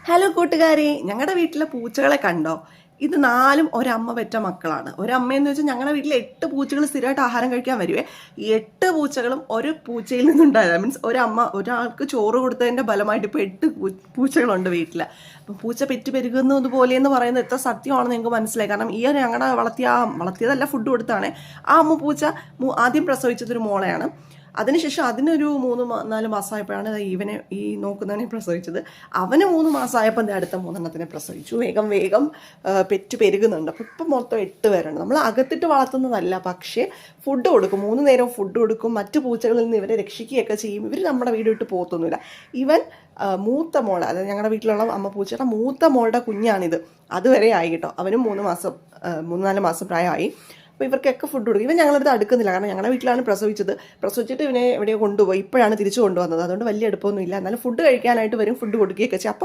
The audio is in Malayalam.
ഹലോ കൂട്ടുകാരെ, ഞങ്ങളുടെ വീട്ടിലെ പൂച്ചകളെ കണ്ടോ? ഇത് 4ഉം ഒരമ്മ പെറ്റ മക്കളാണ്. ഒരമ്മയെന്ന് വെച്ചാൽ ഞങ്ങളുടെ വീട്ടിൽ 8 പൂച്ചകൾ സ്ഥിരമായിട്ട് ആഹാരം കഴിക്കാൻ വരുവേ. ഈ 8 പൂച്ചകളും ഒരു പൂച്ചയിൽ നിന്നുണ്ടായതാണ്. മീൻസ് ഒരമ്മ ഒരാൾക്ക് ചോറ് കൊടുത്തതിൻ്റെ ഫലമായിട്ട് ഇപ്പോൾ 8 പൂച്ചകളുണ്ട് വീട്ടിൽ. അപ്പം പൂച്ച പെറ്റ് പെരുകുന്നത് പോലെ എന്ന് പറയുന്നത് എത്ര സത്യമാണെന്ന് ഞങ്ങൾക്ക് മനസ്സിലായി. കാരണം ഈ ഞങ്ങളുടെ വളർത്തിയതല്ല, ഫുഡ് കൊടുത്താണ്. ആ അമ്മ പൂച്ച ആദ്യം പ്രസവിച്ചതൊരു മോളെയാണ്. അതിനുശേഷം അതിനൊരു 3-4 മാസമായപ്പോഴാണ് ഇവനെ ഈ നോക്കുന്നതിനെ പ്രസവിച്ചത്. അവന് 3 മാസമായപ്പോൾ അടുത്ത 3 പ്രസവിച്ചു. വേഗം പെറ്റ് പെരുകുന്നുണ്ട്. അപ്പോൾ ഇപ്പം മൊത്തം 8 പേരുണ്ട്. നമ്മൾ അകത്തിട്ട് വളർത്തുന്നതല്ല, പക്ഷേ ഫുഡ് കൊടുക്കും. 3 നേരം ഫുഡ് കൊടുക്കും. മറ്റു പൂച്ചകളിൽ നിന്ന് ഇവരെ രക്ഷിക്കുകയൊക്കെ ചെയ്യും. ഇവർ നമ്മുടെ വീട് വിട്ട് പോകത്തൊന്നുമില്ല. ഇവൻ മൂത്ത മോളെ, അതായത് ഞങ്ങളുടെ വീട്ടിലുള്ള അമ്മ പൂച്ചയുടെ മൂത്ത മോളുടെ കുഞ്ഞാണിത്. അതുവരെ ആയി കേട്ടോ. അവനും 3-4 മാസം പ്രായമായി. അപ്പോൾ ഇവർക്കൊക്കെ ഫുഡ് കൊടുക്കും. ഇവൻ ഞങ്ങളടുത്ത് അടുക്കുന്നില്ല, കാരണം ഞങ്ങളുടെ വീട്ടിലാണ് പ്രസവിച്ചിട്ട് ഇവനെ എവിടെയോ കൊണ്ടുപോയി. ഇപ്പോഴാണ് തിരിച്ചു കൊണ്ടുവന്നത്. അതുകൊണ്ട് വലിയ അടുപ്പമൊന്നും ഇല്ല. എന്നാലും ഫുഡ് കഴിക്കാനായിട്ട് വരും, ഫുഡ് കൊടുക്കുകയൊക്കെ ചെയ്യും. അപ്പം